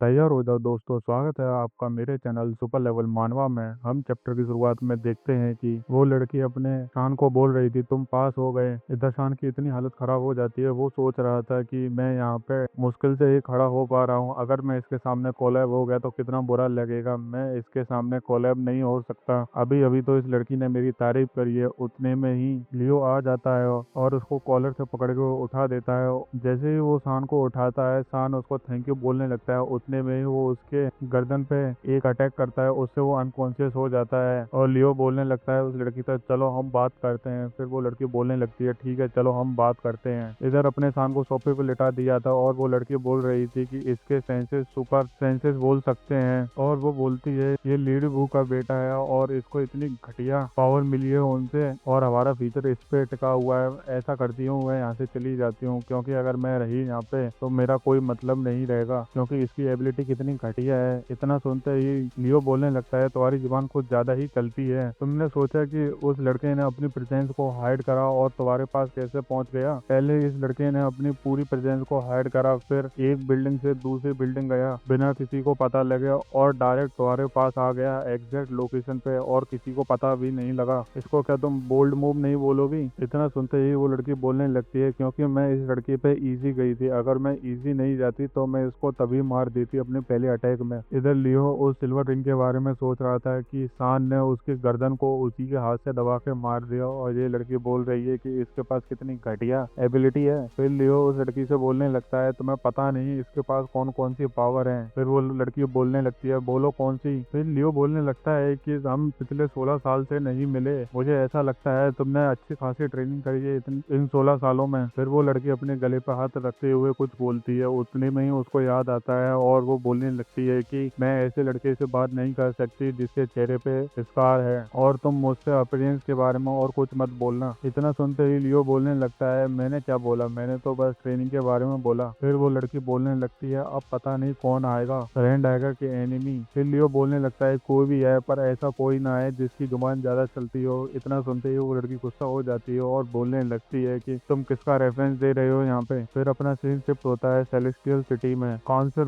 तैयार हो जाओ दोस्तों, स्वागत है आपका मेरे चैनल सुपर लेवल मानवा में। हम चैप्टर की शुरुआत में देखते हैं कि वो लड़की अपने शान को बोल रही थी तुम पास हो गए। इधर शान की इतनी हालत खराब हो जाती है, वो सोच रहा था कि मैं यहाँ पे मुश्किल से ही खड़ा हो पा रहा हूँ, अगर मैं इसके सामने कोलैब हो गया तो कितना बुरा लगेगा। मैं इसके सामने कोलैब नहीं हो सकता। अभी अभी तो इस लड़की ने मेरी तारीफ करी है। उतने में ही लियो आ जाता है और उसको कॉलर से पकड़ के उठा देता है। जैसे ही वो शान को उठाता है, शान उसको थैंक यू बोलने लगता है। उतने में ही वो उसके गर्दन पे एक अटैक करता है, उससे वो अनकॉन्शियस हो जाता है और लियो बोलने लगता है उस लड़की से, चलो हम बात करते हैं। फिर वो लड़की बोलने लगती है, ठीक है चलो हम बात करते हैं। इधर अपने शान को सोफे पे लिटा दिया था और वो लड़की बोल रही थी कि इसके सेंसेस सुपर सेंसेस बोल सकते हैं। और वो बोलती है ये लीडी बू का बेटा है और इसको इतनी घटिया पावर मिली है उनसे और हमारा फ्यूचर इस पे टिका हुआ है। ऐसा करती हूँ मैं यहाँ से चली जाती हूँ, क्योंकि अगर मैं रही यहाँ पे तो मेरा कोई मतलब नहीं रहेगा, क्योंकि इसकी एबिलिटी कितनी घटिया है। इतना सुनते ही लियो बोलने लगता है, तुम्हारी जुबान कुछ ज्यादा ही चलती है। तुमने सोचा कि उस लड़के ने अपनी प्रेजेंस को हाइड करा और तुम्हारे पास कैसे पहुंच गया? पहले इस लड़के ने अपनी पूरी प्रेजेंस को हाइड करा, फिर एक बिल्डिंग से दूसरी बिल्डिंग गया बिना किसी को पता लगे और डायरेक्ट तुम्हारे पास आ गया एग्जैक्ट लोकेशन पे और किसी को पता भी नहीं लगा। इसको क्या तुम बोल्ड मूव नहीं बोलोगी? इतना सुनते ही वो लड़की बोलने लगती है, क्योंकि मैं इस लड़की पे इजी गई थी, अगर मैं इजी नहीं जाती तो मैं इसको तभी मार देती अपने पहले अटैक में। इधर लियो उस सिल्वर रिंग के बारे में सोच रहा था कि शान ने उसकी गर्दन को उसी के हाथ से दबा के मार दिया और ये लड़की बोल रही है कि इसके पास कितनी घटिया एबिलिटी है। फिर लियो उस लड़की से बोलने लगता है, तुम्हें पता नहीं इसके पास कौन कौन सी पावर है? फिर वो लड़की बोलने लगती है, बोलो कौन सी? फिर लियो बोलने लगता है कि हम पिछले 16 साल से नहीं मिले, मुझे ऐसा लगता है तुमने अच्छी खासी ट्रेनिंग करी है इन 16 सालों में। फिर वो लड़की अपने गले पर हाथ रखते हुए कुछ बोलती है। उतने में ही उसको याद आता है और वो बोलने लगती है कि मैं ऐसे लड़के से बात नहीं कर सकती जिसके चेहरे पे स्कार है, और तुम मुझसे अपीयरेंस के बारे में और कुछ मत बोलना। इतना सुनते ही लियो बोलने लगता है, मैंने क्या बोला, मैंने तो बस ट्रेनिंग के बारे में बोला। फिर वो लड़की बोलने लगती है, अब पता नहीं कौन आएगा, फ्रेंड आएगा कि एनिमी। फिर लियो बोलने लगता है, कोई भी है पर ऐसा कोई ना है जिसकी जुबान ज्यादा चलती हो। इतना सुनते ही वो लड़की गुस्सा हो जाती है और बोलने लगती है कि तुम किसका रेफरेंस दे रहे हो यहाँ पे? फिर अपना सीन शिफ्ट होता है सेलेस्टियल सिटी में। Council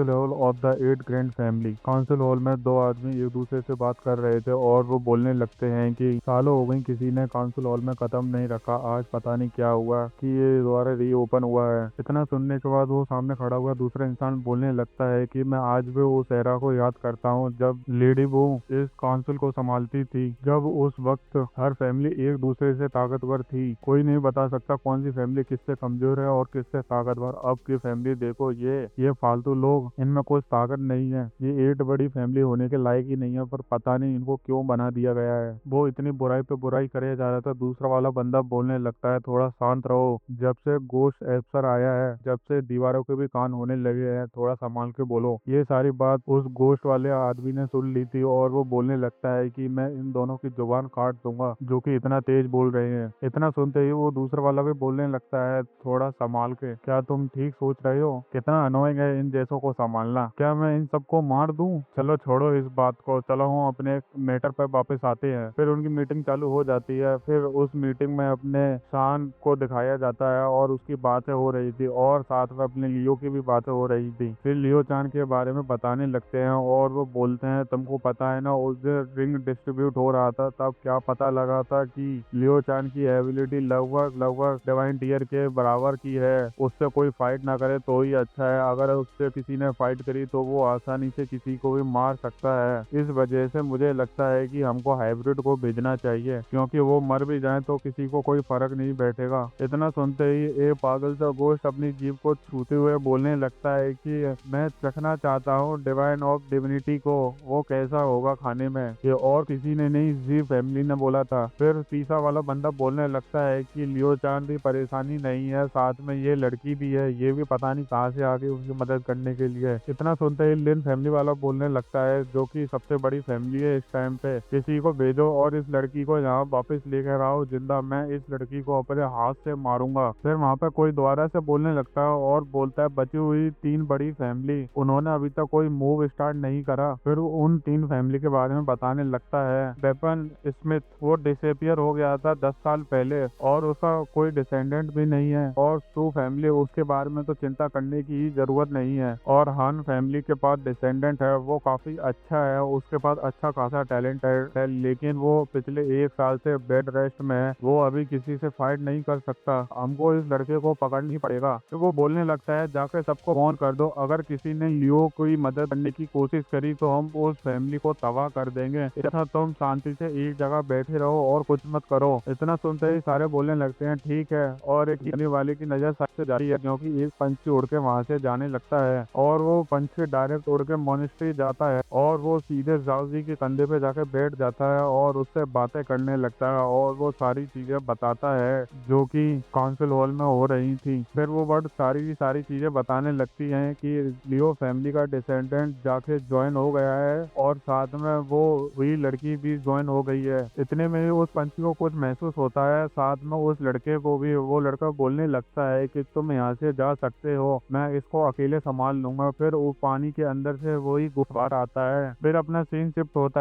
hall of the 8 grand family. Council hall में दो आदमी एक दूसरे से बात कर रहे थे और वो बोलने लगते हैं कि सालों हो गई किसी ने काउंसिल हॉल में कदम नहीं रखा, आज पता नहीं क्या हुआ कि ये दोबारा रीओपन हुआ है। इतना सुनने के बाद वो सामने खड़ा हुआ दूसरा इंसान बोलने लगता है कि मैं आज भी उस एरा को याद करता हूँ जब लेडी बू इस काउंसिल को संभालती थी। जब उस वक्त हर फैमिली एक दूसरे से ताकतवर थी, कोई नहीं बता सकता कौन सी फैमिली किससे कमजोर है और किससे ताकतवर। अब की फैमिली देखो, ये फालतू लोग, इनमें कोई ताकत नहीं है, ये 8 बड़ी फैमिली होने के लायक ही नहीं है, पर पता नहीं इनको क्यों बना दिया गया है। वो इतनी बुराई पे बुराई करे जा रहा था। दूसरा वाला बंदा बोलने लगता है, थोड़ा शांत रहो, जब से गोश्त अफसर आया है, जब से दीवारों के भी कान होने लगे हैं, थोड़ा संभाल के बोलो। ये सारी बात उस गोश्त वाले आदमी ने सुन ली थी और वो बोलने लगता है कि मैं इन दोनों की जुबान काट दूंगा जो कि इतना तेज बोल रहे हैं। इतना सुनते ही वो दूसरा वाला भी बोलने लगता है, थोड़ा संभाल के, क्या तुम ठीक सोच रहे हो? कितना अनोइंग है इन जैसों को संभालना, क्या मैं इन सबको मार दूं? चलो छोड़ो इस बात को, चलो हम अपने मैटर पर वापस आते हैं। फिर उनकी मीटिंग चालू हो जाती है। फिर उस मीटिंग में अपने शान को दिखाया जाता है और उसकी बातें हो रही थी और साथ में अपने लियो की भी बातें हो रही थी। फिर लियो चान के बारे में बताने लगते हैं और वो बोलते हैं, तुमको पता है ना उस दिन रिंग डिस्ट्रीब्यूट हो रहा था तब क्या पता लगा था कि लियो चान की एबिलिटी लगभग लगभग डिवाइन टीयर के बराबर की है। उससे कोई फाइट ना करे तो ही अच्छा है, अगर उससे किसी ने फाइट करी तो वो आसानी से किसी को भी मार सकता है। इस वजह से मुझे लगता है कि हमको हाइब्रिड को भेजना चाहिए, क्योंकि वो मर भी जाए तो किसी को कोई फर्क नहीं बैठेगा। इतना सुनते ही एक पागल सा गोश्त अपनी जीभ को छूते हुए बोलने लगता है कि मैं चखना चाहता हूँ डिवाइन ऑफ डिविनिटी को, वो कैसा होगा खाने में। ये और किसी ने नहीं, जी फैमिली ने बोला था। फिर तीसरा वाला बंदा बोलने लगता है कि लियो चांद भी परेशानी नहीं है, साथ में ये लड़की भी है, ये भी पता नहीं कहाँ से आ गई उसकी मदद करने के लिए। इतना सुनते ही लिन फैमिली वाला बोलने लगता है, जो कि सबसे बड़ी फैमिली है इस टाइम पे, किसी को भेजो और इस लड़की को यहाँ वापस लेकर आओ जिंदा, मैं इस लड़की को अपने हाथ से मारूंगा। फिर वहाँ पे कोई दोबारा से बोलने लगता है और बोलता है, बची हुई 3 बड़ी फैमिली, उन्होंने अभी तक कोई मूव स्टार्ट नहीं करा। फिर वो उन 3 फैमिली के बारे में बताने लगता है। वेपन स्मिथ, वो डिसअपियर हो गया था 10 साल पहले और उसका कोई डिसेंडेंट भी नहीं है, और सू फैमिली, उसके बारे में तो चिंता करने की ही जरूरत नहीं है और हान फैमिली के पास डिसेंडेंट है वो काफी अच्छा है, उसके पास अच्छा खासा टैलेंट है, लेकिन वो पिछले 1 साल से बेड रेस्ट में है। वो अभी किसी से फाइट नहीं कर सकता। हमको इस लड़के को पकड़ना ही पड़ेगा। तो वो बोलने लगता है जाके सबको फोन कर दो, अगर किसी ने लियो की मदद करने की कोशिश करी तो हम उस फैमिली को तबाह कर देंगे। इतना तुम शांति से एक जगह बैठे रहो और कुछ मत करो। इतना सुनते ही सारे बोलने लगते हैं ठीक है। और एक जाने वाले की नजर साइड से जाती है क्योंकि एक पंछी उड़ के वहां से जाने लगता है और वो पंछी डायरेक्ट उड़ के मोनेस्ट्री जाता है और वो सीधे जाओजी के कंधे पे जाके बैठ जाता है और उससे बातें करने लगता है और वो सारी चीजें बताता है जो कि काउंसिल हॉल में हो रही थी। फिर वो बड़ सारी की सारी चीजें बताने लगती हैं कि लियो फैमिली का डिसेंडेंट जाके ज्वाइन हो गया है और साथ में वो हुई लड़की भी ज्वाइन हो गई है। इतने में ही उस पंछी को कुछ महसूस होता है, साथ में उस लड़के को भी। वो लड़का बोलने लगता है कि तुम यहाँ से जा सकते हो, मैं इसको अकेले संभाल लूंगा। फिर वो पानी के अंदर से वही गुफार आता है। फिर अपना सीन शिफ्ट होता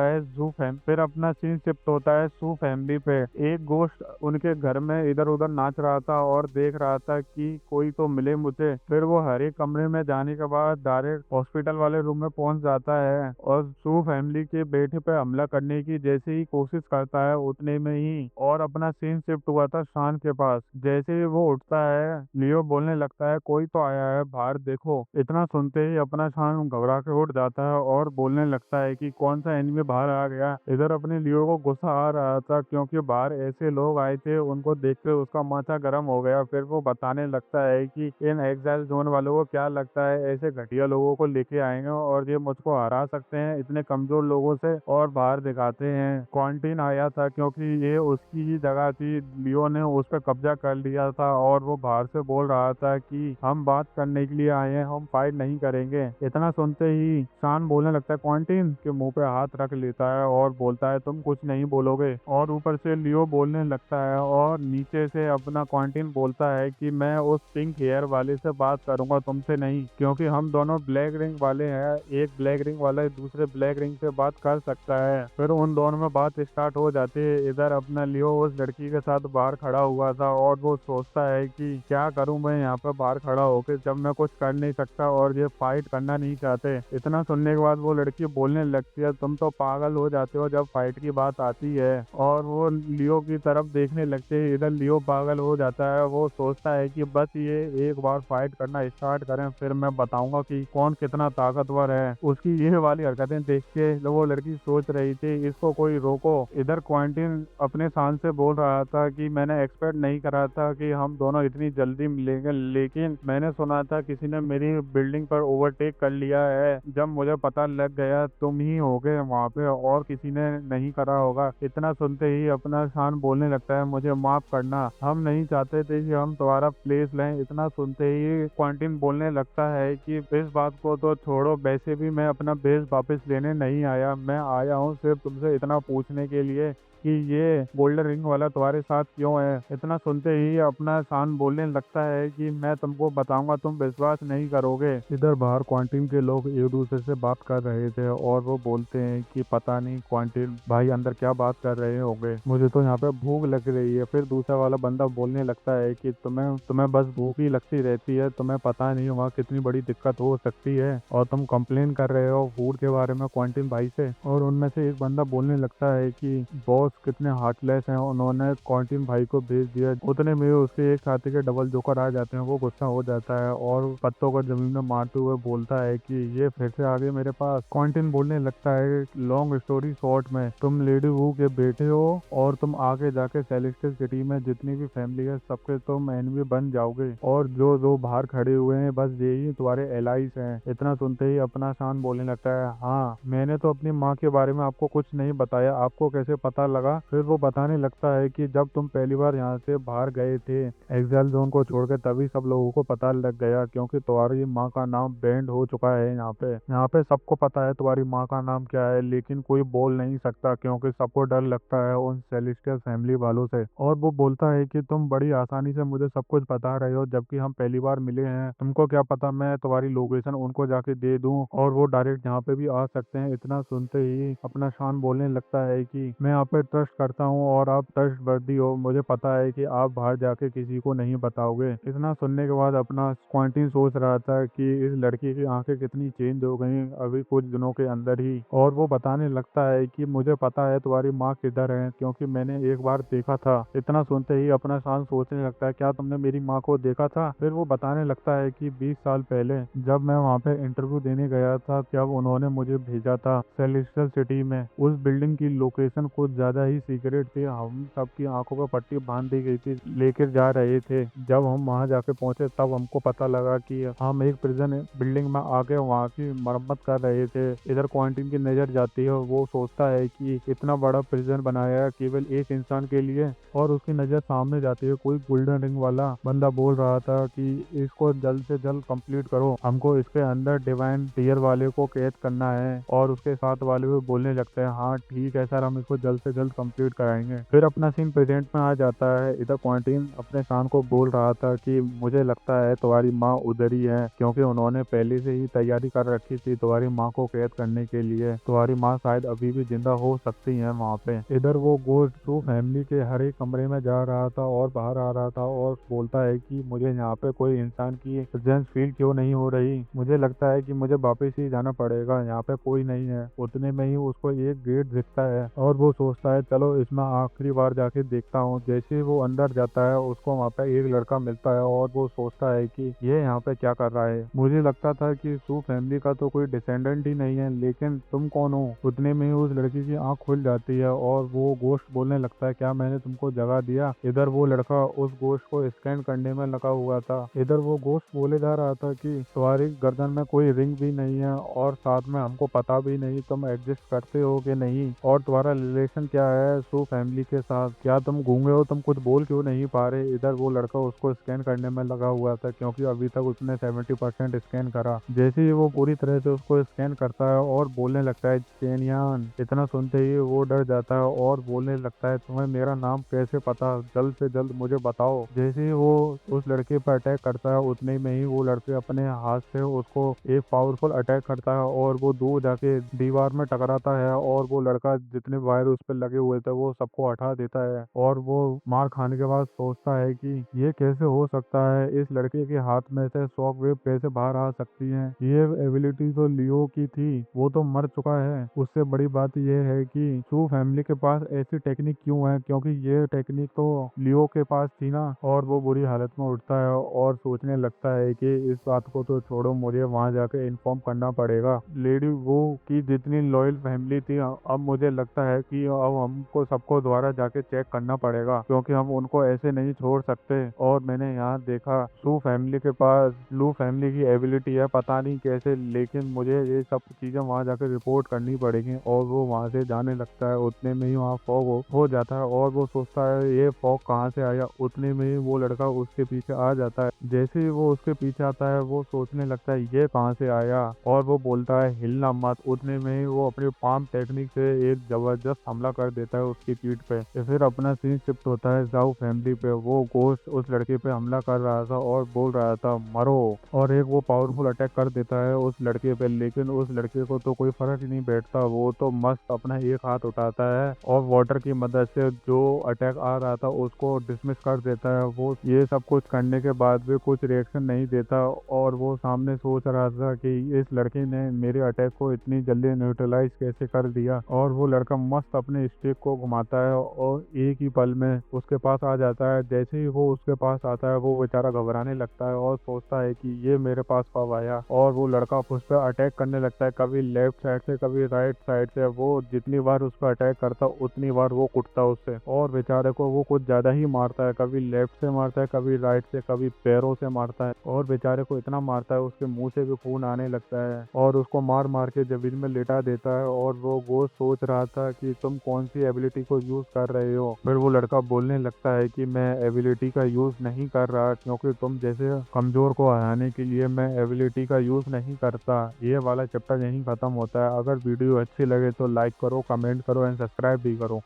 है सू फैमिली पे। एक गोश्त उनके घर में इधर उधर नाच रहा था और देख रहा था कि कोई तो मिले मुझे। फिर वो हर एक कमरे में जाने के बाद डायरेक्ट हॉस्पिटल वाले रूम में पहुंच जाता है और सू फैमिली के बेटे पे हमला करने की जैसे ही कोशिश करता है उतने में ही और अपना सीन शिफ्ट हुआ था शान के पास। जैसे ही वो उठता है लियो बोलने लगता है कोई तो आया है बाहर देखो। इतना सुनते ही अपना शान घबरा के उठ जाता है और बोलने लगता है कि कौन सा एनिमी बाहर आ गया। इधर अपने लियो को गुस्सा आ रहा था क्योंकि बाहर ऐसे लोग आए थे, उनको देख के उसका माथा गर्म हो गया। फिर वो बताने लगता है कि इन एग्जाइल जोन वालों को क्या लगता है ऐसे घटिया लोगों को लेके आएंगे और ये मुझको हरा सकते हैं इतने कमजोर लोगों से। और बाहर दिखाते हैं क्वांटीन आया था क्योंकि ये उसकी ही जगह थी, लियो ने उस पर कब्जा कर लिया था और वो बाहर से बोल रहा था कि हम बात करने के लिए आए हैं, हम फाइट नहीं करेंगे। इतना सुनते ही शान बोलने लगता है क्वांटीन के मुंह पे हाथ रख लेता है और बोलता है तुम कुछ नहीं बोलोगे। और ऊपर से लियो बोलने लगता है और नीचे से अपना क्वांटीन बोलता है कि मैं उस पिंक हेयर वाले से बात करूंगा तुमसे नहीं, क्योंकि हम दोनों ब्लैक रिंग वाले हैं, एक ब्लैक रिंग वाला दूसरे ब्लैक रिंग से बात कर सकता है। फिर उन दोनों में बात स्टार्ट हो जाती है। इधर अपना लियो उस लड़की के साथ बाहर खड़ा हुआ था और वो सोचता है कि क्या करूं मैं यहाँ पर बाहर खड़ा होकर जब मैं कुछ कर नहीं सकता और ये फाइट करना नहीं चाहते। इतना सुनने के बाद वो लड़की बोलने लगती है तुम तो पागल हो जाते हो जब फाइट की बात आती है। और वो लियो की तरफ देखने लगते हैं। इधर लियो पागल हो जाता है, वो सोचता है कि बस ये एक बार फाइट करना स्टार्ट करें फिर मैं बताऊंगा कि कौन कितना ताकतवर है। उसकी ये वाली हरकतें देख के वो लड़की सोच रही थी इसको कोई रोको। इधर क्वांटीन अपने शान से बोल रहा था कि मैंने एक्सपेक्ट नहीं करा था कि हम दोनों इतनी जल्दी मिलेंगे, लेकिन मैंने सुना था किसी ने मेरी बिल्डिंग पर ओवरटेक कर लिया है। जब मुझे पता लग गया तुम ही होगे वहाँ पे और किसी ने नहीं करा होगा। इतना सुनते ही अपना शान बोलने लगता है मुझे माफ करना, हम नहीं चाहते थे कि हम तुम्हारा प्लेस लें। इतना सुनते ही क्वांटीन बोलने लगता है कि इस बात को तो छोड़ो, वैसे भी मैं अपना बेस वापस लेने नहीं आया, मैं आया हूँ सिर्फ तुमसे इतना पूछने के लिए कि ये गोल्डन रिंग वाला तुम्हारे साथ क्यों है। इतना सुनते ही अपना शान बोलने लगता है कि मैं तुमको बताऊंगा तुम विश्वास नहीं करोगे। इधर बाहर क्वांटीन के लोग एक दूसरे से बात कर रहे थे और वो बोलते हैं कि पता नहीं क्वांटीन भाई अंदर क्या बात कर रहे होंगे, मुझे तो यहाँ पे भूख लग रही है। फिर दूसरा वाला बंदा बोलने लगता है कि तुम्हें तुम्हें बस भूख ही लगती रहती है, तुम्हें पता नहीं वहाँ कितनी बड़ी दिक्कत हो सकती है और तुम कंप्लेन कर रहे हो फूड के बारे में क्वांटीन भाई से। और उनमें से एक बंदा बोलने लगता है कि बॉस कितने हार्टलेस हैं, उन्होंने क्वांटीन भाई को भेज दिया। उतने में उसके एक साथी के डबल जोकर आ जाते हैं, वो गुस्सा हो जाता है और पत्तों को जमीन में मारते हुए बोलता है कि ये फिर से आ गए मेरे पास। क्वांटीन बोलने लगता है लॉन्ग स्टोरी शॉर्ट में तुम लेडी वू के बेटे हो और तुम आगे जाके सेलेस्टियल सिटी में जितनी भी फैमिली है सबके तुम एनिमी बन जाओगे और जो जो बाहर खड़े हुए हैं बस यही तुम्हारे एलाइज हैं। इतना सुनते ही अपना शान बोलने लगता है हाँ मैंने तो अपनी माँ के बारे में आपको कुछ नहीं बताया, आपको कैसे पता लगा। फिर वो बताने लगता है कि जब तुम पहली बार यहाँ से बाहर गए थे एक्साइल जोन को छोड़कर तभी सब लोगों को पता लग गया क्योंकि तुम्हारी माँ का नाम बैंड हो चुका है। यहाँ पे सबको पता है तुम्हारी माँ का नाम क्या है, लेकिन कोई बोल नहीं सकता क्योंकि सबको डर लगता है उन सेलेस्टियल फैमिली वालों से। और वो बोलता है कि तुम बड़ी आसानी से मुझे सब कुछ बता रहे हो जबकि हम पहली बार मिले हैं, तुमको क्या पता मैं तुम्हारी लोकेशन उनको जाके दे दूं और वो डायरेक्ट यहाँ पे भी आ सकते हैं। इतना सुनते ही अपना शान बोलने लगता है कि मैं यहाँ पे ट्रस्ट करता हूँ और आप ट्रस्टवर्दी हो। मुझे पता है कि आप बाहर जाके किसी को नहीं बताओगे। इतना सुनने के बाद अपना क्वांटिन सोच रहा था कि इस लड़की की आंखें कितनी चेंज हो गई अभी कुछ दिनों के अंदर ही। और वो बताने लगता है कि मुझे पता है तुम्हारी माँ किधर है, क्योंकि मैंने एक बार देखा था। इतना सुनते ही अपना शान सोचने लगता है, क्या तुमने मेरी माँ को देखा था? फिर वो बताने लगता है कि 20 साल पहले जब मैं वहाँ पे इंटरव्यू देने गया था, जब उन्होंने मुझे भेजा था सेलेस्टियल सिटी में, उस बिल्डिंग की लोकेशन कुछ ज्यादा ही सीक्रेट थी। हम सबकी आंखों पर पट्टी बांध दी गई थी, लेकर जा रहे थे। जब हम वहाँ जाके पहुंचे तब हमको पता लगा कि हम एक प्रिजन बिल्डिंग में आके वहाँ की मरम्मत कर रहे थे। इधर क्वारंटीन की नजर जाती है, वो सोचता है कि इतना बड़ा प्रिजन बनाया है केवल एक इंसान के लिए। और उसकी नजर सामने जाती है, कोई गोल्डन रिंग वाला बंदा बोल रहा था कि इसको जल्द से जल्द कंप्लीट करो, हमको इसके अंदर डिवाइन टीयर वाले को कैद करना है। और उसके साथ वाले भी बोलने लगते हैं, हाँ ठीक है सर, हम इसको जल्द से जल्द कंप्लीट कराएंगे। फिर अपना सीन प्रेजेंट में आ जाता है। इधर क्वारंटीन अपने शान को बोल रहा था कि मुझे लगता है तुम्हारी माँ उधर ही है, क्योंकि उन्होंने पहले से ही तैयारी कर रखी थी तुम्हारी माँ को कैद करने के लिए। तुम्हारी माँ शायद अभी भी जिंदा हो सकती है वहाँ पे। इधर वो गोश्त टू फैमिली के हर एक कमरे में जा रहा था और बाहर आ रहा था और बोलता है कि मुझे यहाँ पे कोई इंसान की प्रेजेंस फील क्यों नहीं हो रही, मुझे लगता है कि मुझे वापस ही जाना पड़ेगा, यहाँ पे कोई नहीं है। उतने में ही उसको एक गेट दिखता है और वो सोचता है चलो इसमें आखिरी बार जाके देखता हूँ। जैसे ही वो अंदर जाता है उसको वहाँ पे एक लड़का मिलता है और वो सोचता है कि ये यहाँ पे क्या कर रहा है। मुझे लगता था कि सू फैमिली का तो कोई डिसेंडेंट ही नहीं है, लेकिन तुम कौन हो? उतने में ही उस लड़की की आंख खुल जाती है और वो गोश्त बोलने लगता है, क्या मैंने तुमको जगह दिया? इधर वो लड़का उस गोश्त को स्कैन करने में लगा हुआ था। इधर वो गोश्त बोले जा रहा था कि तुम्हारी गर्दन में कोई रिंग भी नहीं है और साथ में हमको पता भी नहीं तुम एग्जिस्ट करते हो कि नहीं, और तुम्हारा रिलेशन क्या है सू फैमिली के साथ, क्या तुम गूंगे हो, तुम कुछ बोल क्यों नहीं पा रहे? इधर वो लड़का उसको स्कैन करने में लगा हुआ था, क्योंकि अभी तक उसने 70% स्कैन करा। जैसे ही वो पूरी तरह से उसको स्कैन करता है और बोलने लगता है चेनियान। इतना सुनते ही वो डर जाता है और बोलने लगता है, तुम्हें मेरा नाम कैसे पता, जल्द से जल्द मुझे बताओ। जैसे ही वो उस लड़के पर अटैक करता है उतने में ही वो लड़के अपने हाथ से उसको एक पावरफुल अटैक करता है और वो दूर जाके दीवार में टकराता है और वो लड़का जितने वायर उस पर लगे हुए थे वो सबको हटा देता है। और वो मार खाने के बाद सोचता है कि ये कैसे हो सकता है, इस लड़के के हाथ में से शॉक वेव कैसे बाहर आ सकती है, ये एबिलिटी तो लियो की थी, वो तो मर चुका है। उससे बड़ी बात यह है कि सू फैमिली के पास ऐसी टेक्निक क्यों है, क्योंकि ये टेक्निक तो लियो के पास थी ना। और वो बुरी हालत में उठता है और सोचने लगता है कि इस बात को तो छोड़ो, मुझे वहां जाके इन्फॉर्म करना पड़ेगा। लेडी वो की जितनी लॉयल फैमिली थी, अब मुझे लगता है कि अब हमको सबको दोबारा जाके चेक करना पड़ेगा, क्योंकि हम उनको ऐसे नहीं छोड़ सकते। और मैंने यहाँ देखा सू फैमिली के पास लू फैमिली की एबिलिटी है, पता नहीं कैसे, लेकिन मुझे ये सब चीजें वहाँ जाकर रिपोर्ट करनी पड़ेगी। और वो वहाँ से जाने लगता है, उतने में ही वहाँ फॉग हो जाता है और वो सोचता है ये फॉग कहाँ से आया। उतने में ही वो लड़का उसके पीछे आ जाता है। जैसे ही वो उसके पीछे आता है वो सोचने लगता है ये कहाँ से आया, और वो बोलता है हिलना मत। उतने में ही वो अपनी पाम टेक्निक से एक जबरदस्त हमला कर देता है उसकी पीठ पे। फिर अपना सीन शिफ्ट होता है जाओ फैमिली पे। वो गोश्त उस लड़के पे हमला कर रहा था और बोल रहा था मरो, और एक वो पावरफुल अटैक कर देता है उस लड़के पे। लेकिन उस लड़के को तो कोई फर्क ही नहीं बैठता, वो तो मस्त अपना एक हाथ उठाता है और वाटर की मदद से जो अटैक आ रहा था उसको डिसमिस कर देता है। वो ये सब कुछ करने के बाद भी कुछ रिएक्शन नहीं देता और वो सामने सोच रहा था कि इस लड़के ने मेरे अटैक को इतनी जल्दी न्यूट्रलाइज कैसे कर दिया। और वो लड़का मस्त अपने स्टिक को घुमाता है और एक ही पल में उसके पास आ जाता है। जैसे ही वो उसके पास आता है वो बेचारा घबराने लगता है और सोचता है कि ये मेरे पास कब आया। और वो लड़का उस पर अटैक करने लगता है, कभी लेफ्ट साइड से कभी राइट साइड से। वो जितनी बार उस पर अटैक करता उतनी बार वो कुटता उससे, और बेचारे को वो कुछ ज्यादा ही मारता है, कभी लेफ्ट से मारता है, कभी राइट से, कभी पैरों से मारता है। और बेचारे को इतना मारता है उसके मुंह से भी खून आने लगता है और उसको मार मार के जमीन में लेटा देता है। और वो गोश्त सोच रहा था कि तुम कौन सी एबिलिटी को यूज कर रहे हो। फिर वो लड़का बोलने लगता है कि मैं एबिलिटी का यूज नहीं कर रहा, क्योंकि तुम जैसे कमजोर को हराने के लिए मैं एबिलिटी का यूज नहीं करता। ये वाला चैप्टर यहीं खत्म होता है। अगर वीडियो अच्छी लगे तो लाइक करो, कमेंट करो एंड सब्सक्राइब भी करो।